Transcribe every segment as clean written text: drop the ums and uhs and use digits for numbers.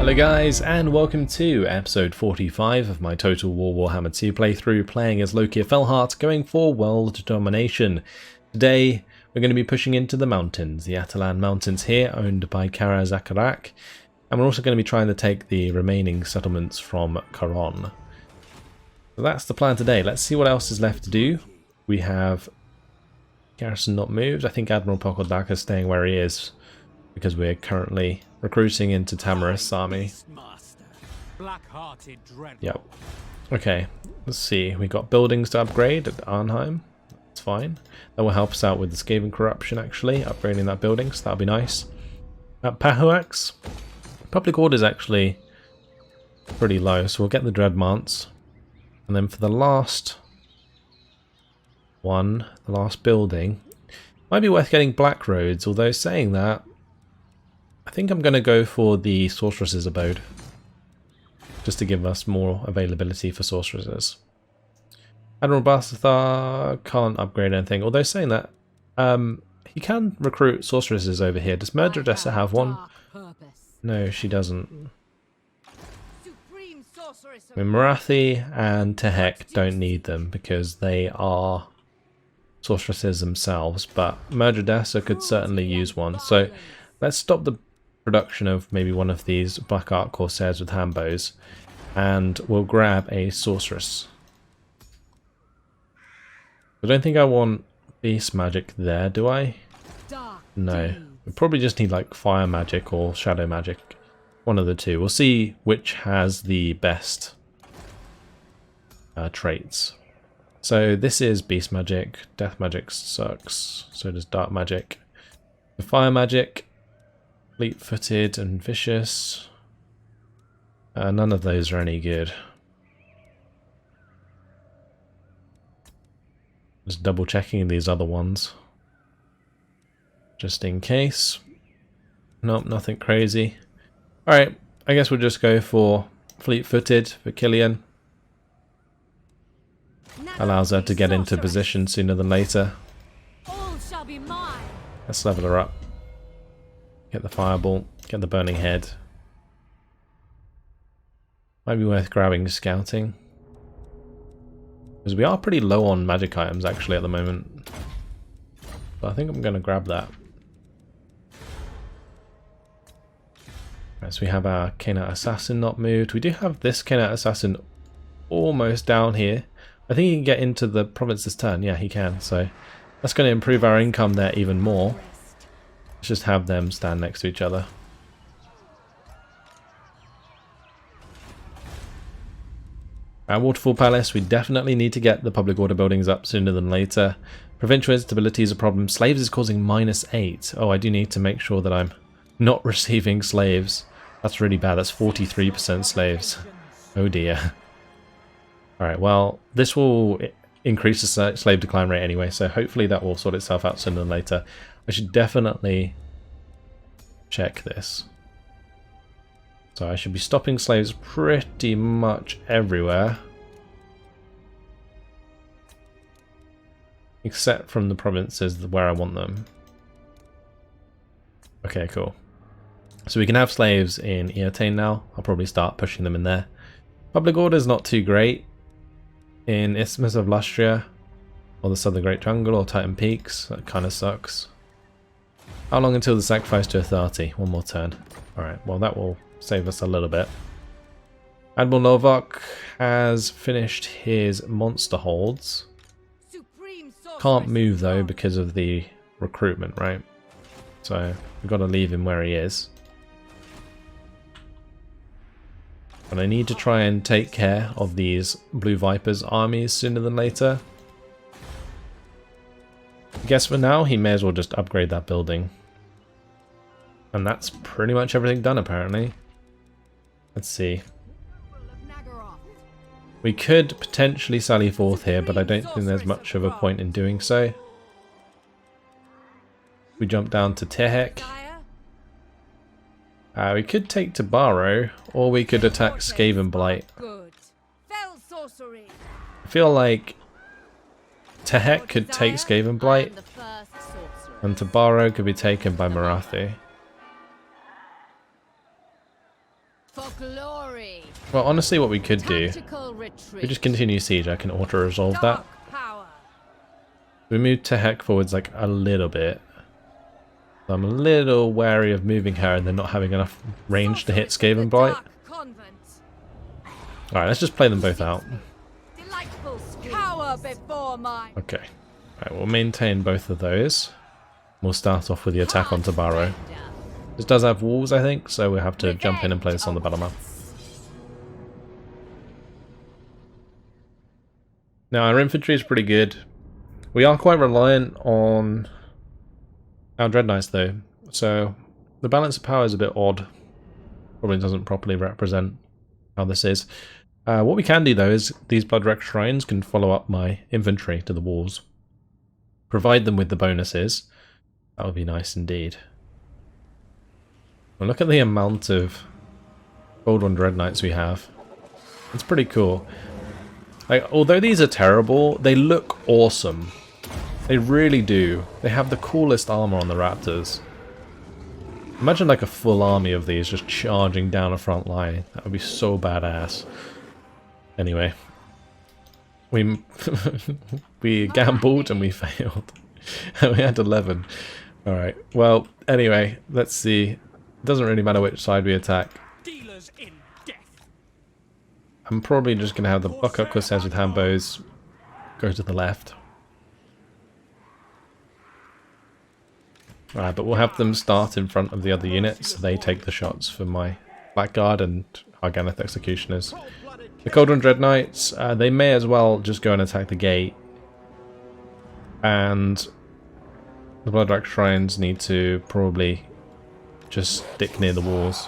Hello guys, and welcome to episode 45 of my Total War Warhammer 2 playthrough, playing as Lokhir Fellheart, going for world domination. Today we're going to be pushing into the mountains, the Atalan Mountains here, owned by Kara Zakarak, and we're also going to be trying to take the remaining settlements from Karon. So that's the plan today. Let's see what else is left to do. We have garrison not moved. I think Admiral Pokodak is staying where he is, because we're currently recruiting into Tamarist's army. Yep. Okay, let's see. We got buildings to upgrade at Arnheim. That's fine. That will help us out with the Skaven corruption, actually, upgrading that building, so that'll be nice. At Pahuax, public order is actually pretty low, so we'll get the Dreadmants. And then for the last one, the last building, might be worth getting Black Roads, although saying that, I think I'm going to go for the Sorceress's Abode, just to give us more availability for Sorceresses. Admiral Balthazar can't upgrade anything, although saying that, he can recruit Sorceresses over here. Does Murder Odessa have one? No, she doesn't. I mean, Marathi and Tehek don't need them because they are Sorceresses themselves, but Murder Odessa could certainly use one. So let's stop the production of maybe one of these Black Ark Corsairs with handbows, and we'll grab a Sorceress. I don't think I want Beast Magic there, do I? No. We probably just need like Fire Magic or Shadow Magic. One of the two. We'll see which has the best traits. So this is Beast Magic. Death Magic sucks. So does Dark Magic. The Fire Magic, Fleet-footed and Vicious. None of those are any good. Just double checking these other ones, just in case. Nope, nothing crazy. Alright, I guess we'll just go for Fleet-footed for Killian. Allows her to get into position sooner than later. Let's level her up. Get the Fireball, get the Burning Head. Might be worth grabbing Scouting, because we are pretty low on magic items actually at the moment. But I think I'm going to grab that. Right, so we have our Canite Assassin not moved. We do have this Canite Assassin almost down here. I think he can get into the province this turn. Yeah, he can. So that's going to improve our income there even more. Let's just have them stand next to each other. At Waterfall Palace, we definitely need to get the public order buildings up sooner than later. Provincial instability is a problem. Slaves is causing -8. Oh, I do need to make sure that I'm not receiving slaves. That's really bad. That's 43% slaves. Oh dear. Alright, well, this will increase the slave decline rate anyway, so hopefully that will sort itself out sooner than later. I should definitely check this. So I should be stopping slaves pretty much everywhere, except from the provinces where I want them. Okay, cool. So we can have slaves in Eotane now. I'll probably start pushing them in there. Public order is not too great in Isthmus of Lustria, or the Southern Great Jungle, or Titan Peaks. That kind of sucks. How long until the sacrifice to authority? One more turn. Alright, well that will save us a little bit. Admiral Novak has finished his monster holds. Can't move though because of the recruitment, right? So we've got to leave him where he is. But I need to try and take care of these Blue Vipers armies sooner than later. I guess for now he may as well just upgrade that building. And that's pretty much everything done apparently. Let's see. We could potentially sally forth here, but I don't think there's much of a point in doing so. We jump down to Tehek. We could take Tabaro, or we could attack Skaven Blight. I feel like Tehek could take Skaven Blight, and Tabaro could be taken by Marathi. Well, honestly, what we could do, if we just continue siege, I can auto-resolve that. We move Tehek forwards like a little bit. So I'm a little wary of moving her and then not having enough range to hit Skaven Blight. Alright, let's just play them both out. Okay. Alright, we'll maintain both of those. We'll start off with the attack on Tabaro. This does have walls, I think, so we'll have to jump in and play this on the battle map. Now, our infantry is pretty good. We are quite reliant on our Dread Knights, though. So, the balance of power is a bit odd. Probably doesn't properly represent how this is. What we can do, though, is these Bloodwreck Shrines can follow up my infantry to the walls. Provide them with the bonuses. That would be nice indeed. Well, look at the amount of Gold One Dread Knights we have. It's pretty cool. Like, although these are terrible, they look awesome. They really do. They have the coolest armor on the Raptors. Imagine like a full army of these just charging down a front line. That would be so badass. Anyway. We we gambled and we failed. We had 11. Alright, well, anyway, let's see. It doesn't really matter which side we attack. I'm probably just going to have the Buck-Up Corsairs with handbows go to the left. Alright, but we'll have them start in front of the other units, so they take the shots for my Blackguard and Arganeth Executioners. The Cauldron Dread Knights, they may as well just go and attack the gate. And the Bloodwreck Shrines need to probably just stick near the walls.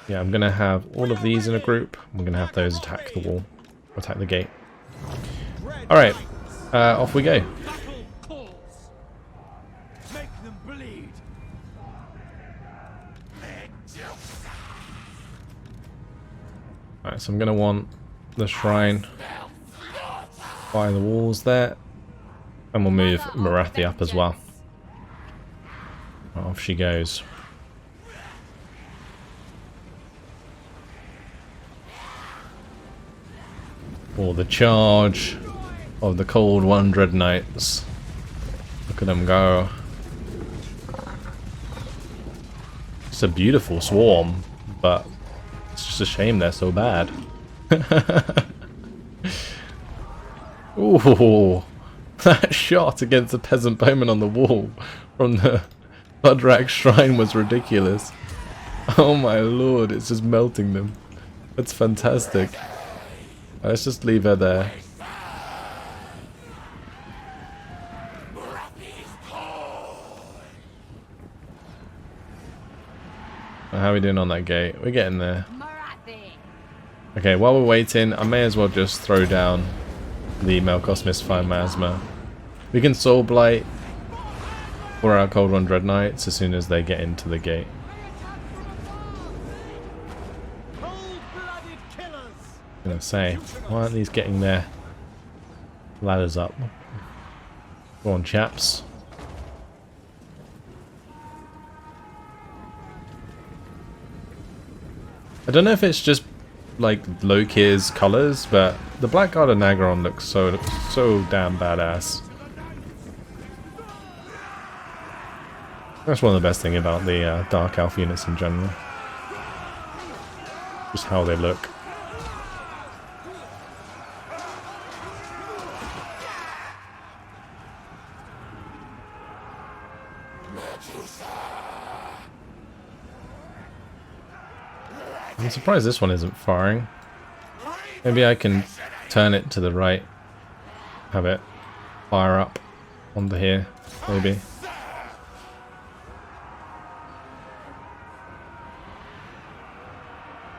Yeah, I'm going to have all of these in a group. I'm going to have those attack the wall, attack the gate. Alright, off we go. Alright, so I'm going to want the shrine by the walls there. And we'll move Marathi up as well. Off she goes. For the charge of the Cold One Dread Knights. Look at them go. It's a beautiful swarm, but it's just a shame they're so bad. Ooh, that shot against the peasant bowman on the wall from the Bloodwreck Shrine was ridiculous. Oh my lord, it's just melting them. That's fantastic. Let's just leave her there. How are we doing on that gate? We're getting there. Okay, while we're waiting, I may as well just throw down the Melkos Misfire Miasma. We can Soul Blight for our Cold One Dread Knights as soon as they get into the gate. I'm gonna say, why aren't these getting their ladders up? Go on, chaps. I don't know if it's just like Lokhir's colours, but the Blackguard of Nagaron looks so damn badass. That's one of the best things about the Dark Elf units in general. Just how they look. I'm surprised this one isn't firing. Maybe I can turn it to the right. Have it fire up onto here, maybe.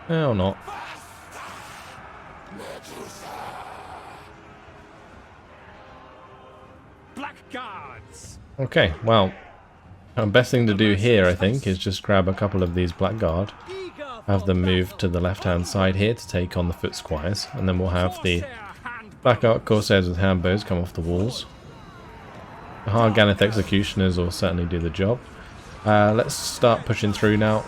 Or not. Okay, well, the best thing to do here, I think, is just grab a couple of these Blackguard, have them move to the left-hand side here to take on the Foot Squires, and then we'll have the Black Ark Corsairs with handbows come off the walls. The Arganeth Executioners will certainly do the job. Let's start pushing through now.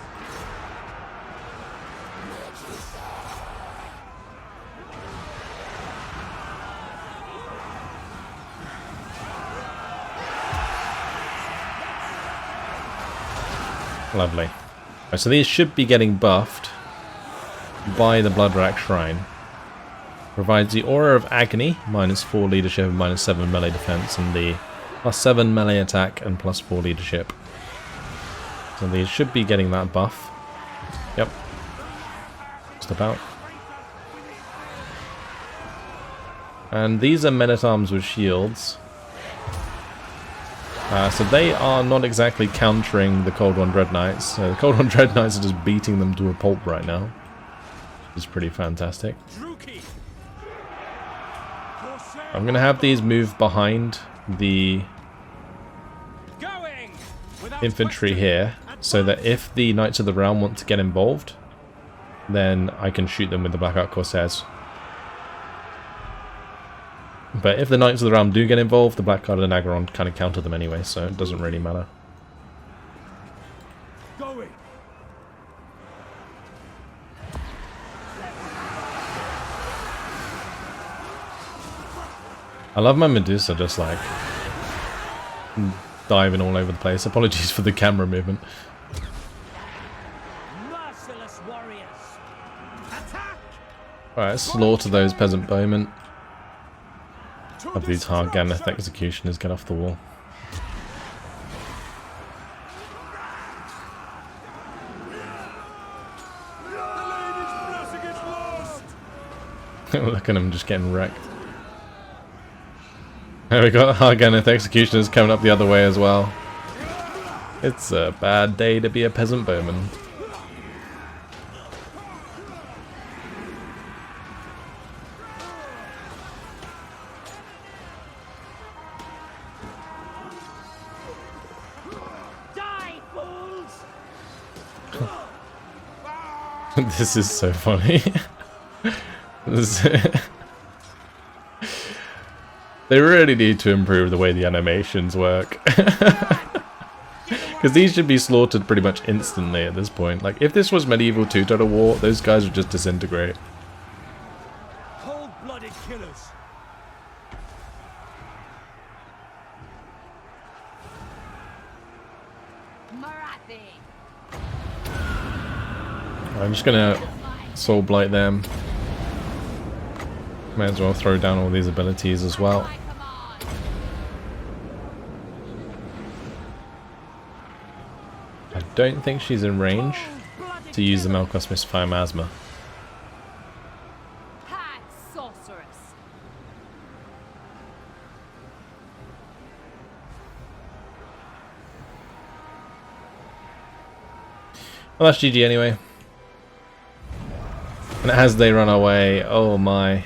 Lovely. Right, so these should be getting buffed by the Bloodrack Shrine. Provides the Aura of Agony, -4 leadership and -7 melee defense, and the +7 melee attack and +4 leadership. So these should be getting that buff. Yep. Just about. And these are men-at-arms with shields. So they are not exactly countering the Cold One Dread Knights. The Cold One Dread Knights are just beating them to a pulp right now. Which is pretty fantastic. I'm going to have these move behind the infantry here, so that if the Knights of the Realm want to get involved, then I can shoot them with the Black Ark Corsairs. But if the Knights of the Realm do get involved, the Blackguard and Agaron kind of counter them anyway, so it doesn't really matter. I love my Medusa just like diving all over the place. Apologies for the camera movement. Alright, slaughter those peasant bowmen. Have these Harganeth executioners get off the wall. Look at him just getting wrecked. And we got Harganeth executioners coming up the other way as well. It's a bad day to be a peasant bowman. This is so funny. They really need to improve the way the animations work. Because these should be slaughtered pretty much instantly at this point. Like, if this was medieval 2 Total War, those guys would just disintegrate. Cold-blooded killers. I'm just gonna Soul Blight them. May as well throw down all these abilities as well. I don't think she's in range to use the Melkos Misfire Miasma. Well, that's GG anyway. And as they run away, oh my.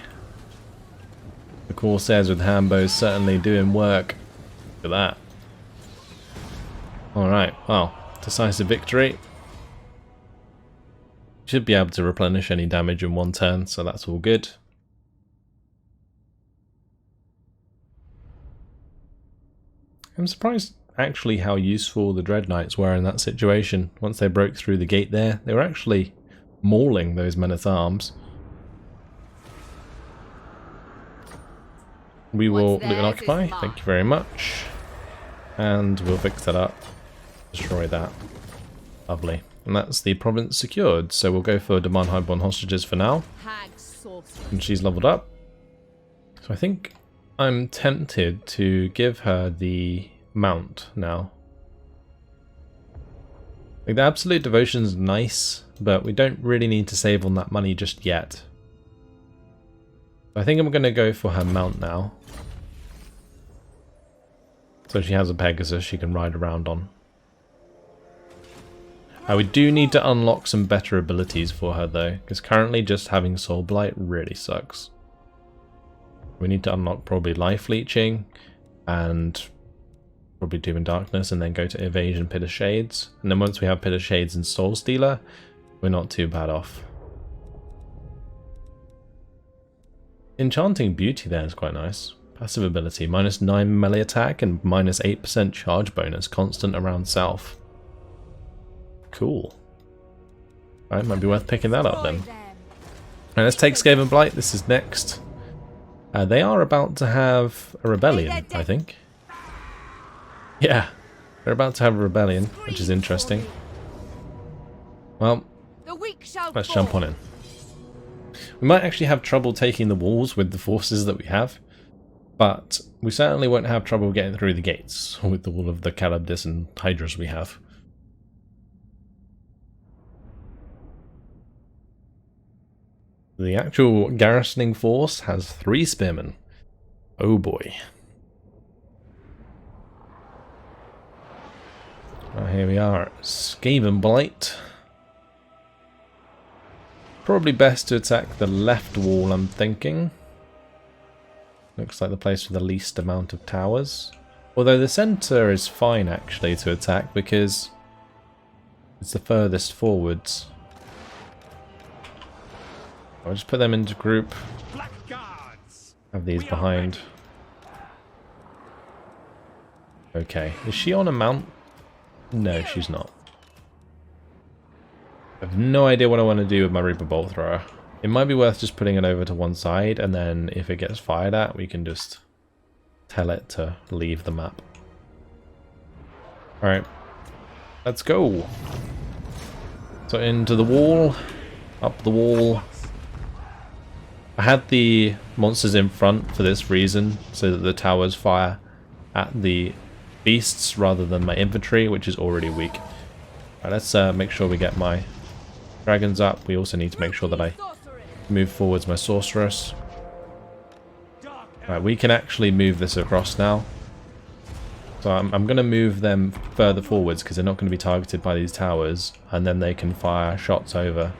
The Corsairs with handbows certainly doing work. Look at that. Alright, well, decisive victory. Should be able to replenish any damage in one turn, so that's all good. I'm surprised actually how useful the Dread Knights were in that situation. Once they broke through the gate there, they were actually mauling those men-at-arms. We will loot and occupy, thank you very much. And we'll fix that up. Destroy that. Lovely. And that's the province secured, so we'll go for demand highborn hostages for now. And she's leveled up. So I think I'm tempted to give her the mount now. Like, the absolute devotion's nice, but we don't really need to save on that money just yet. I think I'm going to go for her mount now. So she has a Pegasus she can ride around on. We do need to unlock some better abilities for her though, because currently just having Soul Blight really sucks. We need to unlock probably Life Leeching and probably Doom and Darkness, and then go to Evasion, Pit of Shades. And then once we have Pit of Shades and Soul Stealer, we're not too bad off. Enchanting Beauty there is quite nice. Passive ability, -9 melee attack and -8% charge bonus, constant around self. Cool. Alright, might be worth picking that up then. Alright, let's take Skaven Blight. This is next. They are about to have a rebellion, I think. Yeah, they're about to have a rebellion, which is interesting. Well, let's jump on in. We might actually have trouble taking the walls with the forces that we have, but we certainly won't have trouble getting through the gates with all of the Calabdis and Hydras we have. The actual garrisoning force has 3 spearmen. Oh boy. Here we are, Skaven Blight. Probably best to attack the left wall, I'm thinking. Looks like the place with the least amount of towers. Although the centre is fine actually to attack because it's the furthest forwards. I'll just put them into group. Have these behind. Okay, is she on a mount? No, she's not. I have no idea what I want to do with my Reaper Bolt Thrower. It might be worth just putting it over to one side, and then if it gets fired at, we can just tell it to leave the map. Alright, let's go. So into the wall, up the wall. I had the monsters in front for this reason, so that the towers fire at the beasts rather than my infantry, which is already weak. Alright, let's make sure we get my dragons up. We also need to make sure that I move forwards my sorceress. Alright, we can actually move this across now. So I'm going to move them further forwards because they're not going to be targeted by these towers, and then they can fire shots over,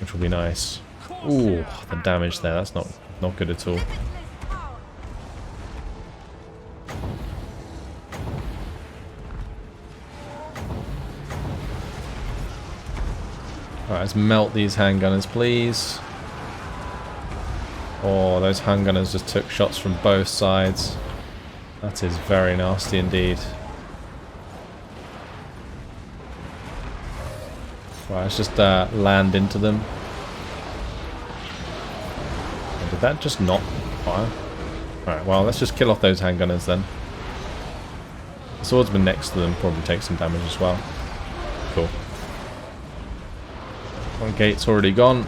which will be nice. Ooh, the damage there, that's not good at all. Alright, let's melt these handgunners, please. Oh, those handgunners just took shots from both sides. That is very nasty indeed. Right, let's just land into them. Oh, did that just not fire? Alright, well, let's just kill off those handgunners then. The swordsman next to them probably takes some damage as well. Cool. One gate's already gone.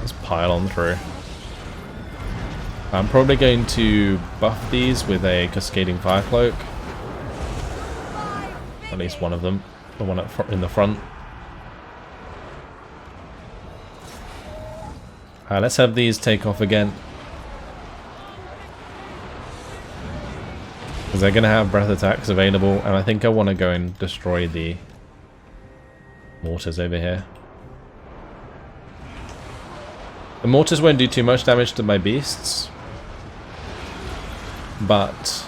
Let's pile on through. I'm probably going to buff these with a cascading fire cloak. At least one of them. The one in the front. Let's have these take off again. Because they're going to have breath attacks available. And I think I want to go and destroy the mortars over here. The mortars won't do too much damage to my beasts, but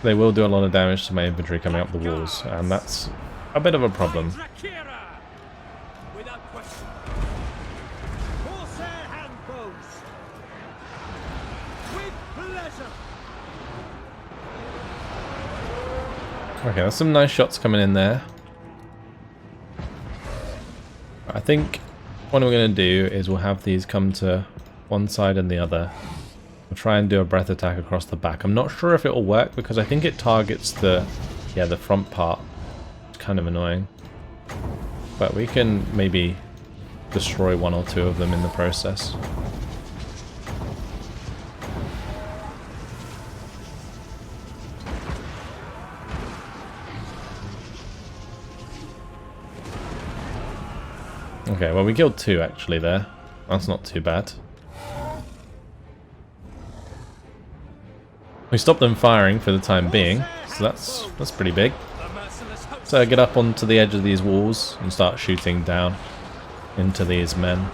they will do a lot of damage to my infantry coming up the walls, and that's a bit of a problem. Okay, there's some nice shots coming in there. I think what we're going to do is we'll have these come to one side and the other. We'll try and do a breath attack across the back. I'm not sure if it will work because I think it targets the front part. It's kind of annoying. But we can maybe destroy one or two of them in the process. Okay, well we killed 2 actually there. That's not too bad. We stopped them firing for the time being, so that's pretty big. So I get up onto the edge of these walls and start shooting down into these men.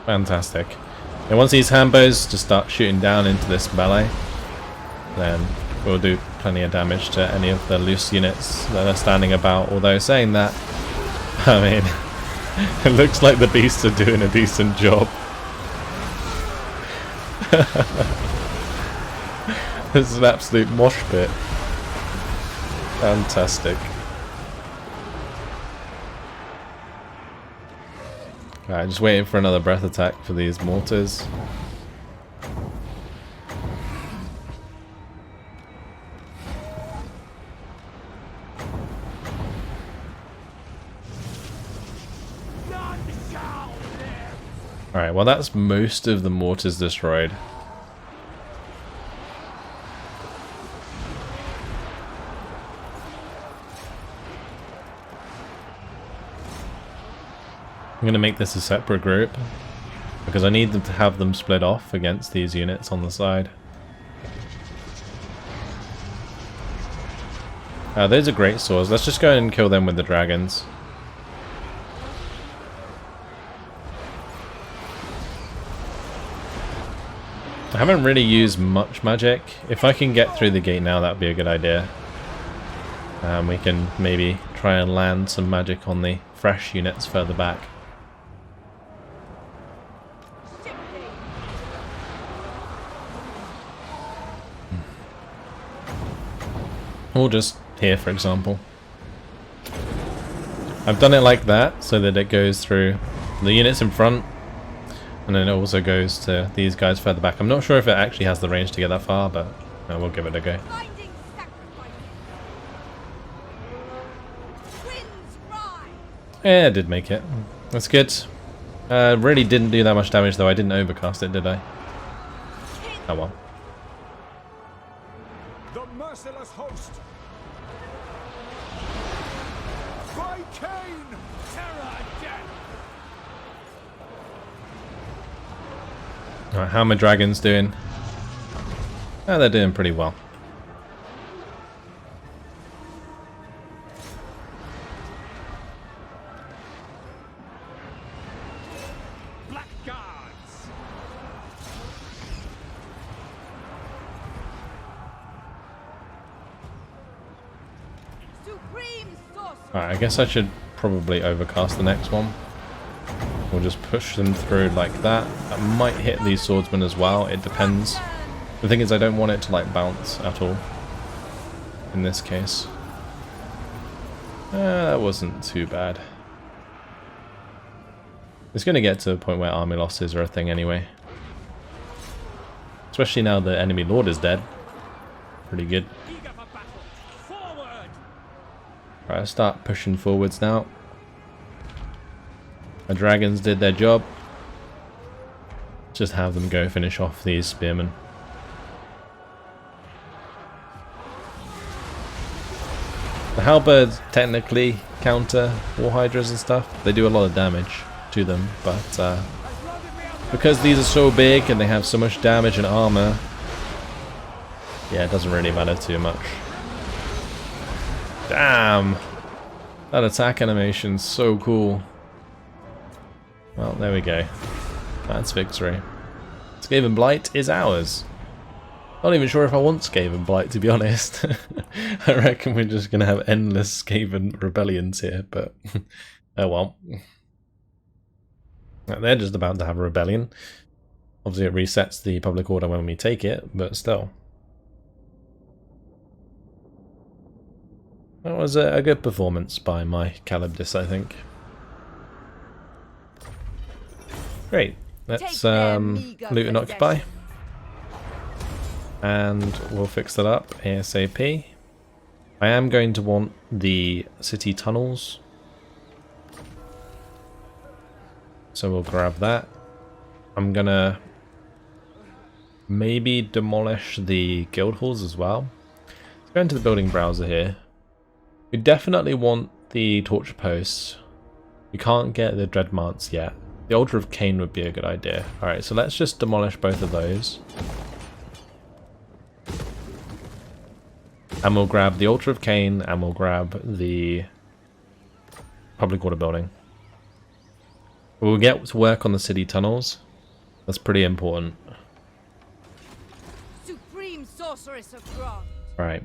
Fantastic. And once these hambos just start shooting down into this melee, then we'll do plenty of damage to any of the loose units that are standing about. Although saying that, I mean, it looks like the beasts are doing a decent job. This is an absolute mosh pit. Fantastic. Alright, just waiting for another breath attack for these mortars. Alright, well that's most of the mortars destroyed. I'm going to make this a separate group because I need them to have them split off against these units on the side. Those are great swords. Let's just go and kill them with the dragons. I haven't really used much magic. If I can get through the gate now, that would be a good idea. We can maybe try and land some magic on the fresh units further back. Or just here, for example. I've done it like that so that it goes through the units in front, and then it also goes to these guys further back. I'm not sure if it actually has the range to get that far, but we'll give it a go. Yeah, it did make it. That's good. Really didn't do that much damage though. I didn't overcast it, did I? Oh well. The merciless host. By Cain, terror and death. Alright, how are my dragons doing? Oh, they're doing pretty well. Black guards. Alright, I guess I should probably overcast the next one. We'll just push them through like that. That might hit these swordsmen as well, it depends. The thing is I don't want it to like bounce at all. In this case. That wasn't too bad. It's going to get to a point where army losses are a thing anyway. Especially now the enemy lord is dead. Pretty good. Right, I'll start pushing forwards now. My dragons did their job. Just have them go finish off these spearmen. The halberds technically counter war hydras and stuff. They do a lot of damage to them, but because these are so big and they have so much damage and armor, yeah, it doesn't really matter too much. Damn! That attack animation's so cool. Well, there we go. That's victory. Skaven Blight is ours. Not even sure if I want Skaven Blight, to be honest. I reckon we're just going to have endless Skaven rebellions here, but oh well. They're just about to have a rebellion. Obviously it resets the public order when we take it, but still. That was a good performance by my Calibdis, I think. Great. Let's loot and occupy. And we'll fix that up ASAP. I am going to want the city tunnels. So we'll grab that. I'm gonna maybe demolish the guild halls as well. Let's go into the building browser here. We definitely want the torture posts. We can't get the dreadmarks yet. The altar of Cain would be a good idea. Alright, so let's just demolish both of those. And we'll grab the altar of Cain and we'll grab the public order building. We'll get to work on the city tunnels. That's pretty important. Supreme sorceress of Grant. Right.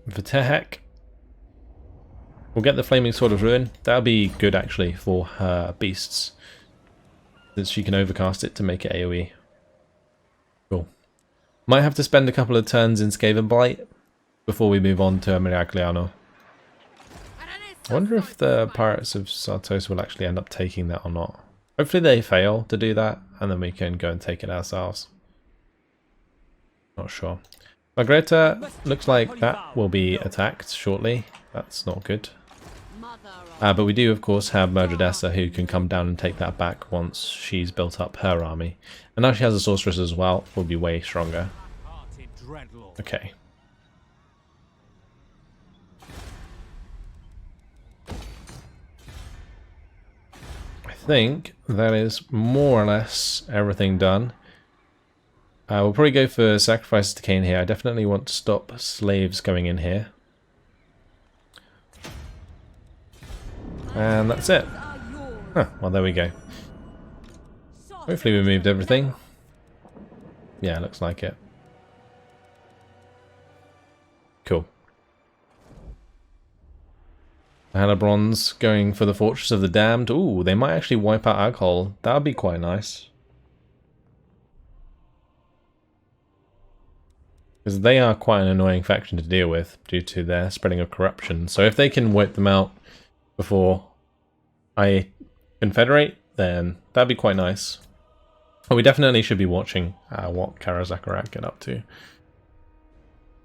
For Tehek, we'll get the Flaming Sword of Ruin. That'll be good actually for her beasts. Since she can overcast it to make it AoE. Cool. Might have to spend a couple of turns in Skaven Blight before we move on to Miragliano. I wonder if the Pirates of Sartos will actually end up taking that or not. Hopefully they fail to do that, and then we can go and take it ourselves. Not sure. Margareta looks like that will be attacked shortly. That's not good. But we do, of course, have Murdredessa, who can come down and take that back once she's built up her army. And now she has a sorceress as well, will be way stronger. Okay. I think that is more or less everything done. We'll probably go for sacrifices to Cain here. I definitely want to stop slaves going in here. And that's it. Huh, well, there we go. Hopefully we moved everything. Yeah, looks like it. Cool. Halabrons going for the Fortress of the Damned. Ooh, they might actually wipe out alcohol. That would be quite nice. Because they are quite an annoying faction to deal with due to their spreading of corruption. So if they can wipe them out before I confederate, then that'd be quite nice. But we definitely should be watching what Karazakarat get up to.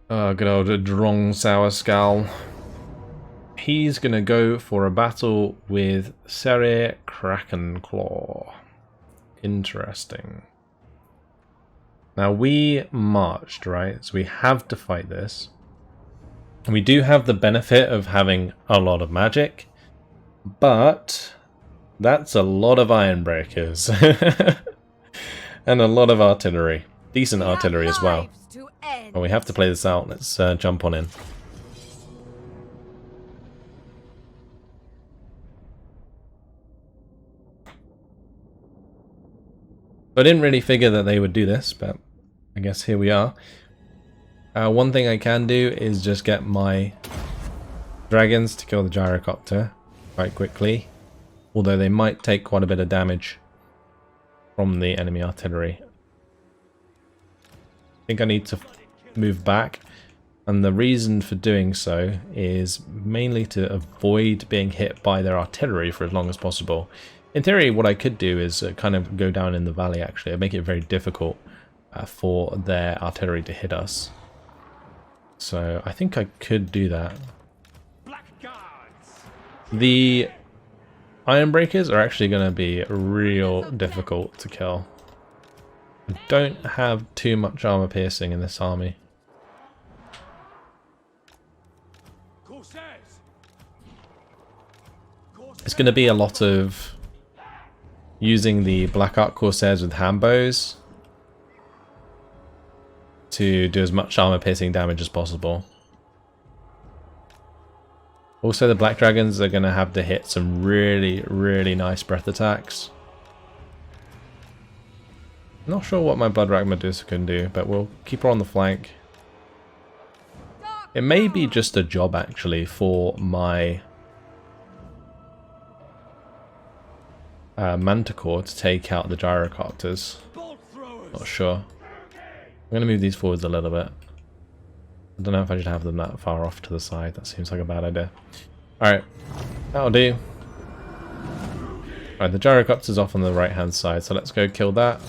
Good old Drong Sauerskull. He's gonna go for a battle with Sere Krakenclaw. Interesting. Now we marched, right? So we have to fight this. And we do have the benefit of having a lot of magic, but that's a lot of iron breakers. And a lot of artillery. Decent artillery as well. Well, we have to play this out. Let's jump on in. I didn't really figure that they would do this, but I guess here we are. One thing I can do is just get my dragons to kill the gyrocopter quite quickly, although they might take quite a bit of damage from the enemy artillery. I think I need to move back, and the reason for doing so is mainly to avoid being hit by their artillery for as long as possible. In theory, what I could do is kind of go down in the valley, actually. It'd make it very difficult for their artillery to hit us. So I think I could do that. The iron breakers are actually going to be real difficult to kill. I don't have too much armor piercing in this army. It's going to be a lot of using the Black Ark Corsairs with handbows to do as much armor piercing damage as possible. Also, the Black Dragons are going to have to hit some really, really nice breath attacks. Not sure what my Blood Rack Medusa can do, but we'll keep her on the flank. It may be just a job, actually, for my Manticore to take out the gyrocopters. Not sure. I'm going to move these forwards a little bit. I don't know if I should have them that far off to the side. That seems like a bad idea. Alright, that'll do. Alright, the gyrocopter's off on the right hand side, so let's go kill that.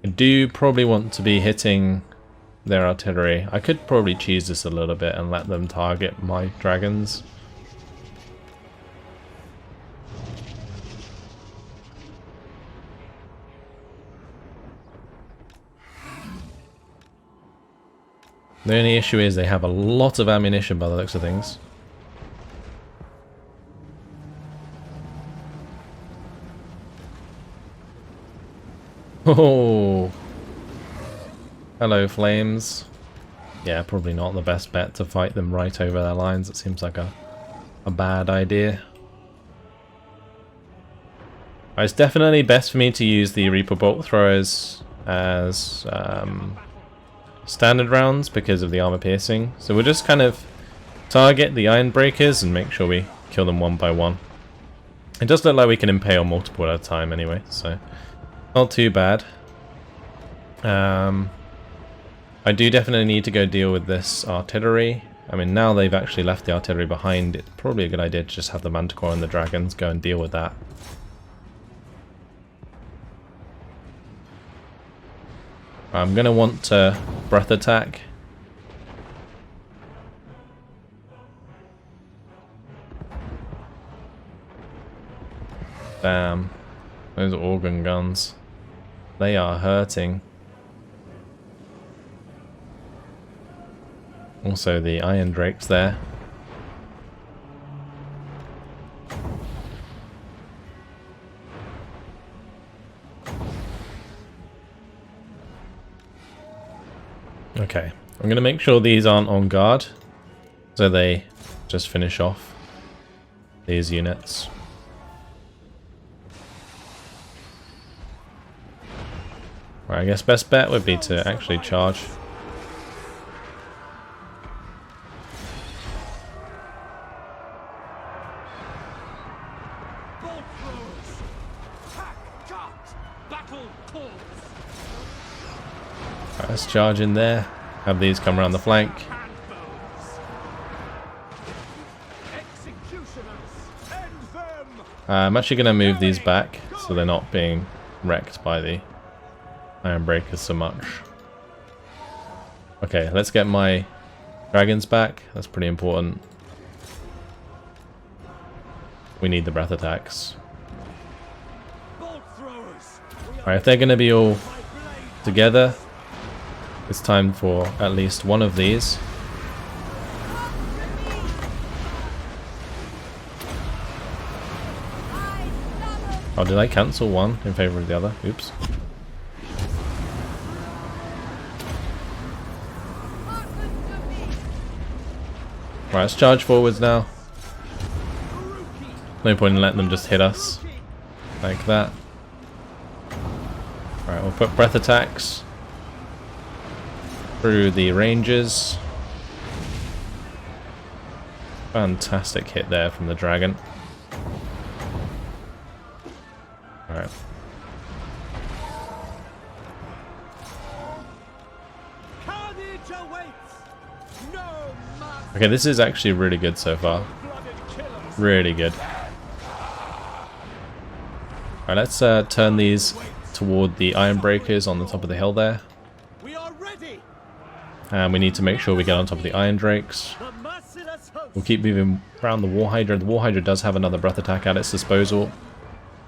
I do probably want to be hitting their artillery. I could probably cheese this a little bit and let them target my dragons. The only issue is they have a lot of ammunition by the looks of things. Oh, hello, flames. Yeah, probably not the best bet to fight them right over their lines. It seems like a bad idea. It's definitely best for me to use the Reaper Bolt Throwers as standard rounds because of the armor piercing. So we'll just kind of target the iron breakers and make sure we kill them one by one. It does look like we can impale multiple at a time anyway, so not too bad. I do definitely need to go deal with this artillery. I mean, now they've actually left the artillery behind, it's probably a good idea to just have the Manticore and the dragons go and deal with that. I'm going to want to breath attack. Damn, those organ guns. They are hurting. Also the Iron Drakes there. Okay, I'm going to make sure these aren't on guard, so they just finish off these units. Right, I guess best bet would be to actually charge. Bolt throwers. Hack, cut, battle calls. Right, let's charge in there. Have these come around the flank. Handbows. Executioners. End them. I'm actually going to move these back so they're not being wrecked by the Iron Breakers so much. Okay, let's get my dragons back. That's pretty important. We need the breath attacks. Bolt throwers. Alright, if they're going to be all together, it's time for at least one of these. Oh, did I cancel one in favor of the other? Oops. Right, let's charge forwards now. No point in letting them just hit us like that. Alright, we'll put breath attacks through the ranges. Fantastic hit there from the dragon. Alright. Carnage awaits. No mercy. Okay, this is actually really good so far. Blooded killers. Really good. Alright, let's turn these toward the Iron Breakers on the top of the hill there. We are ready. And we need to make sure we get on top of the Iron Drakes. The merciless host. We'll keep moving around the War Hydra. The War Hydra does have another breath attack at its disposal.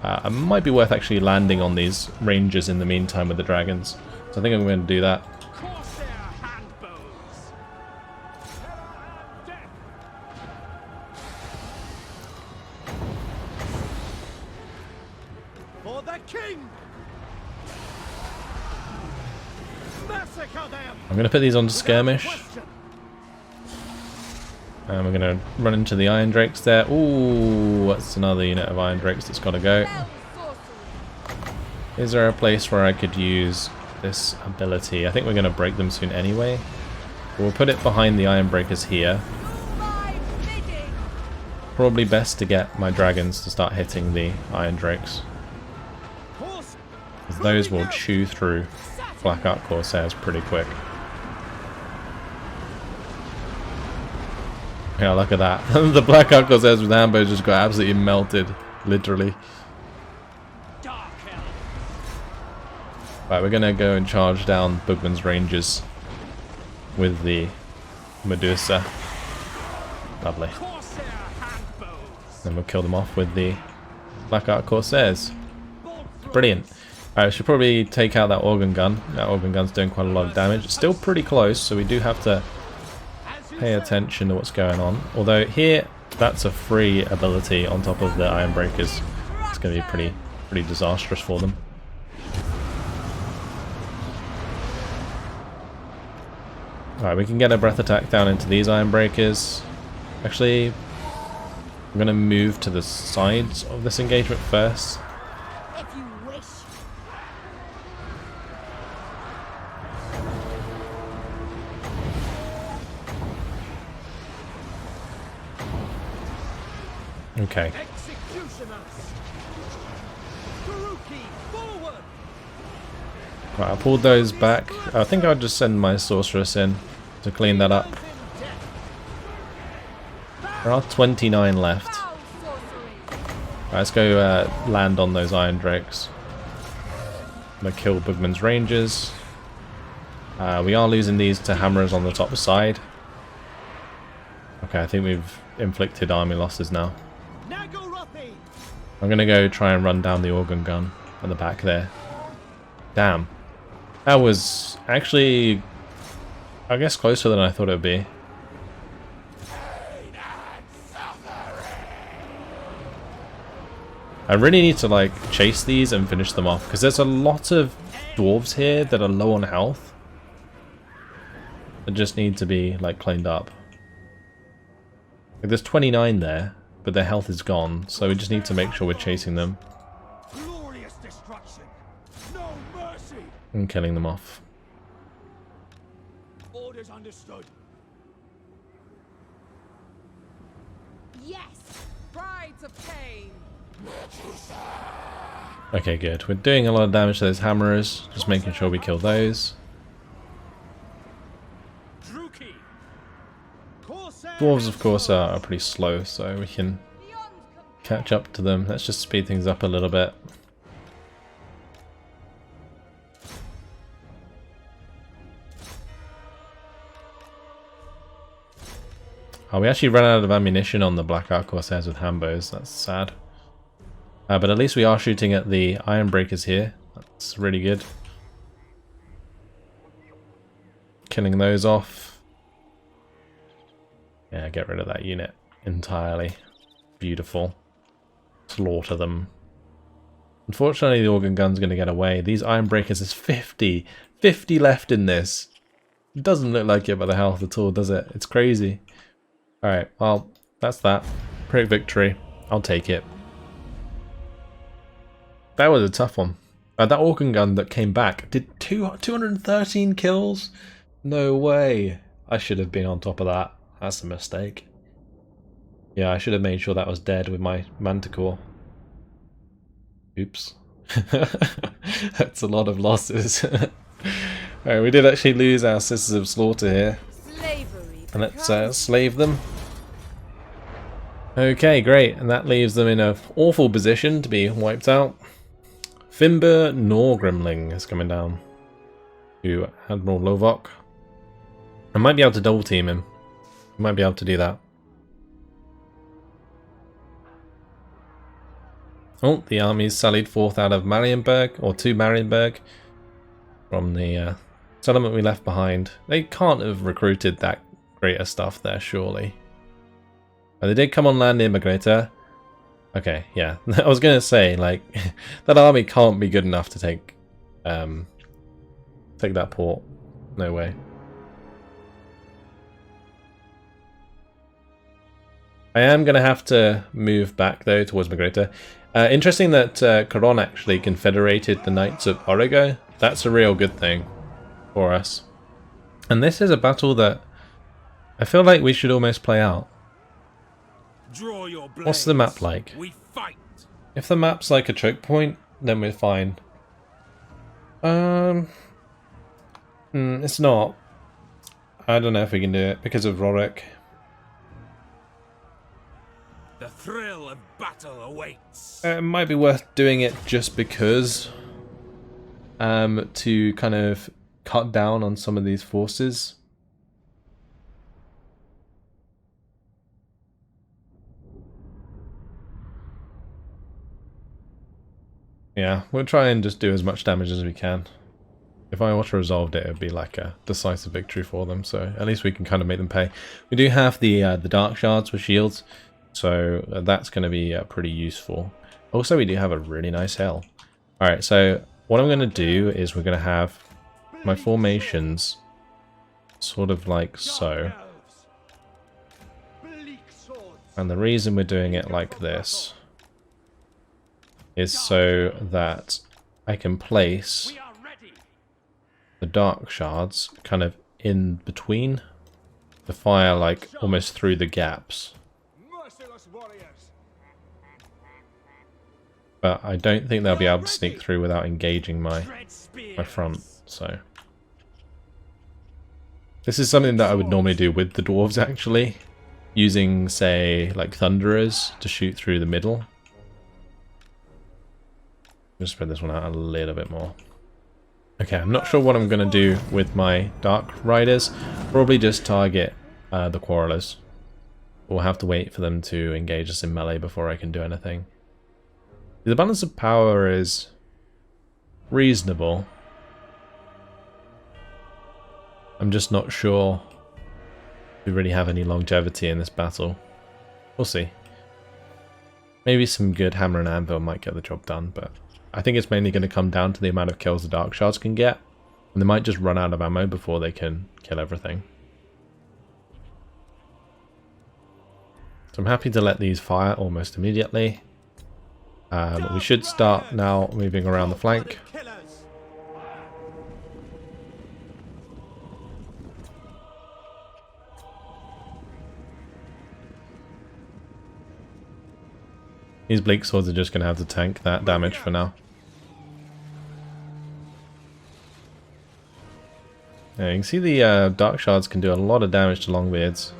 It might be worth actually landing on these ranges in the meantime with the dragons. So I think I'm going to do that. Corsair handbows. Death. For the king. Massacre them. I'm going to put these on to skirmish. Question. And we're going to run into the Iron Drakes there. Ooh, that's another unit of Iron Drakes that's got to go. Is there a place where I could use this ability? I think we're going to break them soon anyway. We'll put it behind the Iron Breakers here. Probably best to get my dragons to start hitting the Iron Drakes, Horse. because those will chew through Black Ark Corsairs pretty quick. Yeah, look at that. The Black Ark Corsairs with Ambo just got absolutely melted, literally. Dark hell. Right, we're gonna go and charge down Bugman's Rangers with the Medusa. Lovely. Corsair handbows. Then we'll kill them off with the Black Ark Corsairs. Bolt throwers. Brilliant. Alright, I should probably take out that organ gun. That organ gun's doing quite a lot of damage. It's still pretty close, so we do have to As you pay say. attention to what's going on. Although here, that's a free ability on top of the Iron Breakers. It's going to be pretty disastrous for them. Alright, we can get a breath attack down into these Iron Breakers. Actually, I'm going to move to the sides of this engagement first. If you wish. Okay. Executioners. Kuruki, forward. Right, I pulled those back. I think I'll just send my sorceress in to clean that up. There are 29 left. Foul sorcery. Right, let's go land on those iron drakes. I'm gonna kill Bugman's rangers. We are losing these to hammerers on the top side. Okay, I think we've inflicted army losses now. I'm gonna go try and run down the organ gun at the back there. Damn. That was actually, I guess, closer than I thought it would be. I really need to like chase these and finish them off because there's a lot of dwarves here that are low on health that just need to be like cleaned up. Like, there's 29 there, but their health is gone, so we just need to make sure we're chasing them Glorious destruction. No mercy. and killing them off. Orders understood. Yes! Brides of pain! Okay, good. We're doing a lot of damage to those hammerers, just making sure we kill those. Druki. Dwarves, of course, are pretty slow, so we can Beyond catch up to them. Let's just speed things up a little bit. Oh, we actually ran out of ammunition on the Black Ark Corsairs with Hambos. That's sad. But at least we are shooting at the Iron Breakers here. That's really good. Killing those off. Yeah, get rid of that unit entirely. Beautiful. Slaughter them. Unfortunately, the organ gun's going to get away. These Iron Breakers is 50. 50 left in this. It doesn't look like it by the health at all, does it? It's crazy. Alright, well, that's that. Pretty victory. I'll take it. That was a tough one. That organ gun that came back did 213 kills? No way. I should have been on top of that. That's a mistake. Yeah, I should have made sure that was dead with my Manticore. Oops. That's a lot of losses. Alright, we did actually lose our Sisters of Slaughter here. slavery. And let's slave them. Okay, great. And that leaves them in an awful position to be wiped out. Fimber Norgrimling is coming down to Admiral Lovok. I might be able to double team him. I might be able to do that. Oh, the army's sallied forth out of Marienburg, or to Marienburg, from the settlement we left behind. They can't have recruited that greater stuff there, surely. But they did come on land near Migrator. Okay, yeah. I was going to say, like, that army can't be good enough to take that port. No way. I am going to have to move back, though, towards Migrator. Interesting that Caron actually confederated the Knights of Origo. That's a real good thing for us. And this is a battle that I feel like we should almost play out. Draw your blades. What's the map like? We fight. If the map's like a choke point, then we're fine. It's not. I don't know if we can do it because of Rorik. The thrill of battle awaits. It might be worth doing it just because, to kind of cut down on some of these forces. Yeah, we'll try and just do as much damage as we can. If I want to resolve it, it would be like a decisive victory for them, so at least we can kind of make them pay. We do have the Dark Shards with shields, so that's going to be pretty useful. Also, we do have a really nice hill. Alright, so what I'm going to do is we're going to have my formations sort of like so. And the reason we're doing it like this is so that I can place the Dark Shards kind of in between the fire, like almost through the gaps. But I don't think they'll be able to sneak through without engaging my front, so... This is something that I would normally do with the dwarves, actually. Using, say, like thunderers to shoot through the middle. Just spread this one out a little bit more. Okay, I'm not sure what I'm going to do with my Dark Riders. Probably just target the Quarrelers. We'll have to wait for them to engage us in melee before I can do anything. The balance of power is reasonable. I'm just not sure if we really have any longevity in this battle. We'll see. Maybe some good hammer and anvil might get the job done, but I think it's mainly going to come down to the amount of kills the Dark Shards can get. And they might just run out of ammo before they can kill everything. So I'm happy to let these fire almost immediately. We should start now moving around the flank. These bleak swords are just going to have to tank that damage for now. Yeah, you can see the Dark Shards can do a lot of damage to Longbeards.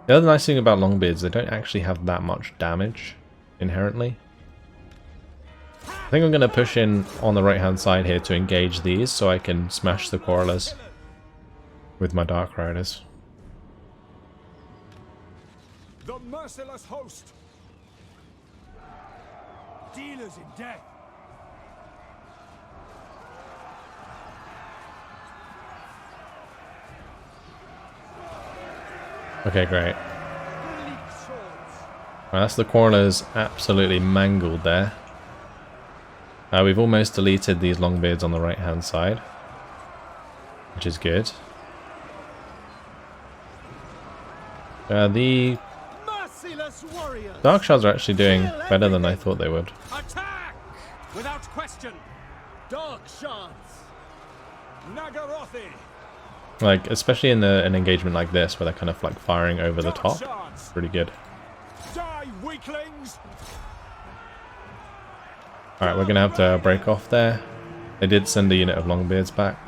The other nice thing about Longbeards, they don't actually have that much damage inherently. I think I'm going to push in on the right hand side here to engage these so I can smash the Quarrelers with my Dark Riders. The merciless host. Dealers in death. Okay, great. Well, that's the Quarrelers absolutely mangled there. We've almost deleted these Longbeards on the right hand side, which is good. The Dark Shards are actually doing better than I thought they would. Attack! Without question. Dark Shards. Nagarothi. Like, especially in an engagement like this, where they're kind of like firing over the top. Pretty good. Die, weaklings! Alright, we're going to have to break off there. They did send a unit of Longbeards back.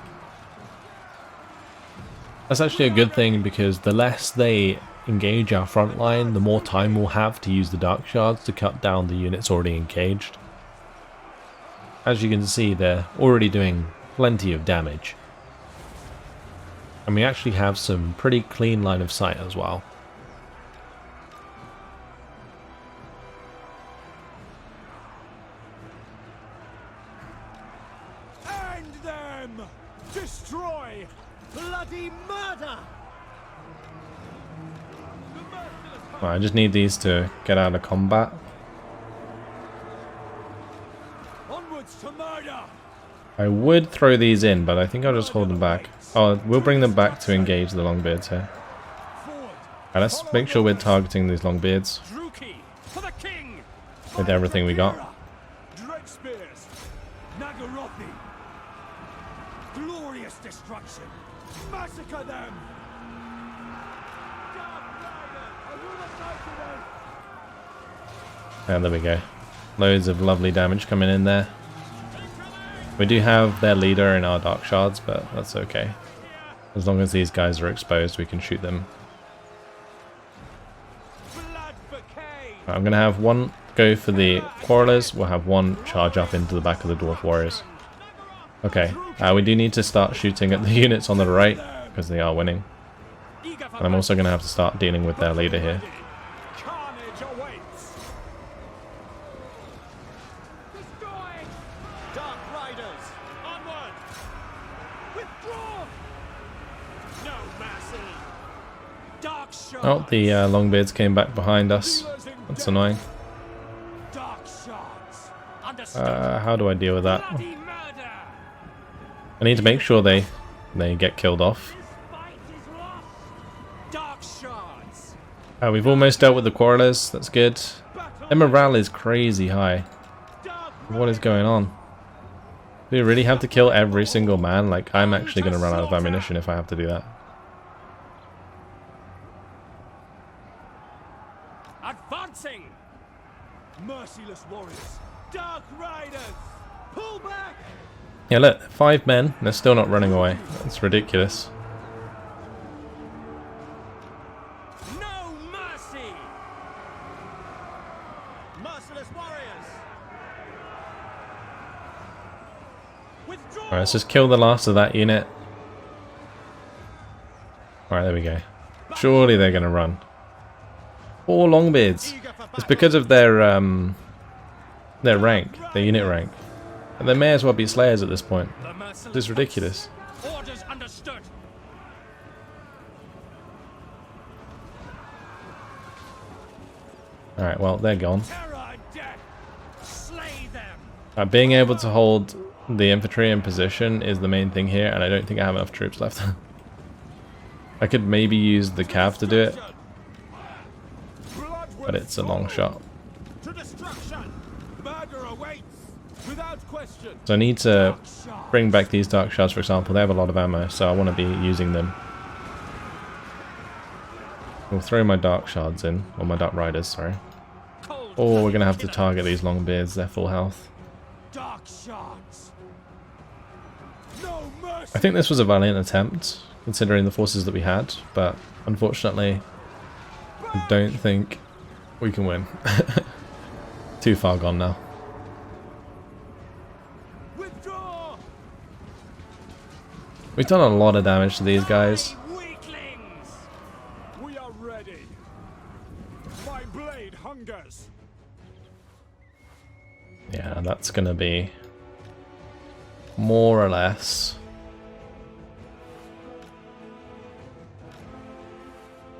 That's actually a good thing, because the less they engage our front line, the more time we'll have to use the Dark Shards to cut down the units already engaged. As you can see, they're already doing plenty of damage. And we actually have some pretty clean line of sight as well. End them! Destroy! Bloody murder! Right, I just need these to get out of combat. Onwards to murder! I would throw these in, but I think I'll just hold them back. Oh, we'll bring them back to engage the Longbeards here. Alright, let's make sure we're targeting these Longbeards with everything we got. Dread spears! Nagarothi! Glorious destruction! Massacre them! And there we go. Loads of lovely damage coming in there. We do have their leader in our Dark Shards, but that's okay. As long as these guys are exposed, we can shoot them. Right, I'm going to have one go for the Quarrelers. We'll have one charge up into the back of the Dwarf Warriors. Okay, we do need to start shooting at the units on the right, because they are winning. And I'm also going to have to start dealing with their leader here. Oh, the Longbeards came back behind us. That's annoying. How do I deal with that? I need to make sure they get killed off. We've almost dealt with the Quarrelers. That's good. Their morale is crazy high. What is going on? Do we really have to kill every single man? Like, I'm actually going to run out of ammunition if I have to do that. Advancing! Merciless warriors, Dark Riders, pull back! Yeah, look, 5 men, they're still not running away. That's ridiculous. No mercy! Merciless warriors! Withdraw! Alright, let's just kill the last of that unit. Alright, there we go. Surely they're going to run. 4 Longbeards. It's because of their rank, their unit rank. And they may as well be Slayers at this point. The merciless This is ridiculous. orders understood. Alright, well, they're gone. Terror and death, slay them. Being able to hold the infantry in position is the main thing here, and I don't think I have enough troops left. I could maybe use the cav to do it, Blood will but it's a long shot. to destruction. Murder awaits without question. So I need to bring back these dark shards, for example. They have a lot of ammo, so I want to be using them. We'll throw my dark shards in, or my dark riders, sorry. Or we're going to have to target these Longbeards, they're full health. Dark shards. No mercy. I think this was a valiant attempt, considering the forces that we had, but unfortunately, I don't think we can win. Too far gone now. Withdraw. We've done a lot of damage to these guys. Weaklings. We are ready. My blade hungers. Yeah, that's going to be more or less.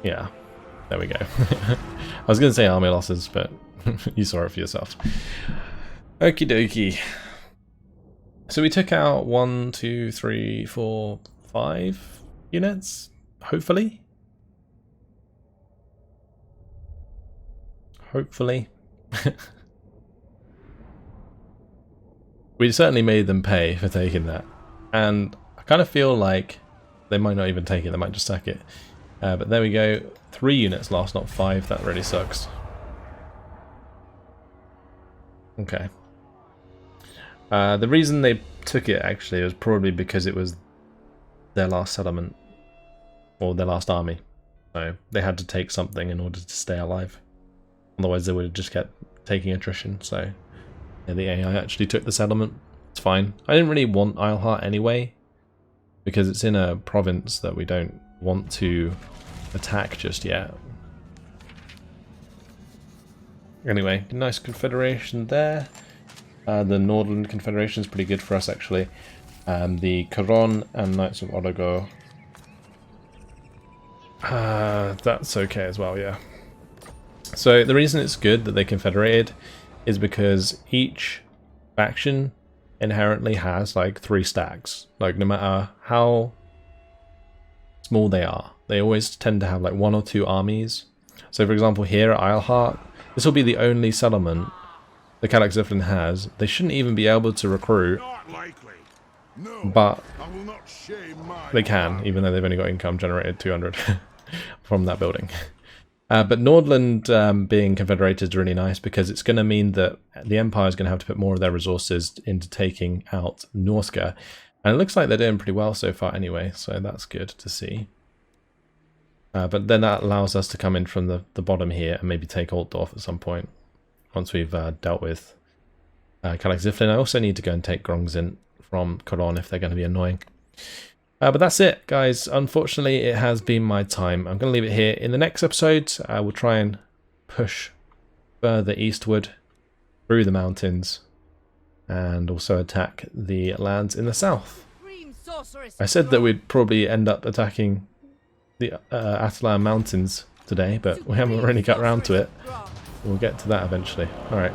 Yeah, there we go. I was going to say army losses, but you saw it for yourself. Okie dokie. So we took out 1, 2, 3, 4, 5 units, hopefully. Hopefully. We certainly made them pay for taking that. And I kind of feel like they might not even take it, they might just sack it. But there we go, 3 units lost, not 5, that really sucks. Okay. The reason they took it actually was probably because it was their last settlement, or their last army. So they had to take something in order to stay alive. Otherwise they would have just kept taking attrition, so yeah, the AI actually took the settlement. It's fine. I didn't really want Isleheart anyway, because it's in a province that we don't want to attack just yet. Anyway, nice confederation there. The Nordland Confederation is pretty good for us actually. The Caron and Knights of Odogo. That's okay as well, yeah. So the reason it's good that they confederated is because each faction inherently has like 3 stacks. Like no matter how small they are, they always tend to have like 1 or 2 armies. So for example here at Isleheart, this will be the only settlement the Kiilstofte has. They shouldn't even be able to recruit, Not likely. No. but I will not shame my they can, even though they've only got income generated 200 from that building. But Nordland being confederated is really nice because it's going to mean that the Empire is going to have to put more of their resources into taking out Norska. And it looks like they're doing pretty well so far anyway, so that's good to see. But then that allows us to come in from the bottom here and maybe take Altdorf at some point, once we've dealt with Kiilstofte. And I also need to go and take Grongzint from Caron if they're going to be annoying. But that's it, guys. Unfortunately, it has been my time. I'm going to leave it here. In the next episode, we'll try and push further eastward through the mountains and also attack the lands in the south. Green sorceress. I said that we'd probably end up attacking the Atalan Mountains today, but we haven't really got around to it. We'll get to that eventually. Alright,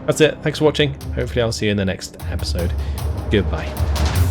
that's it. Thanks for watching. Hopefully I'll see you in the next episode. Goodbye.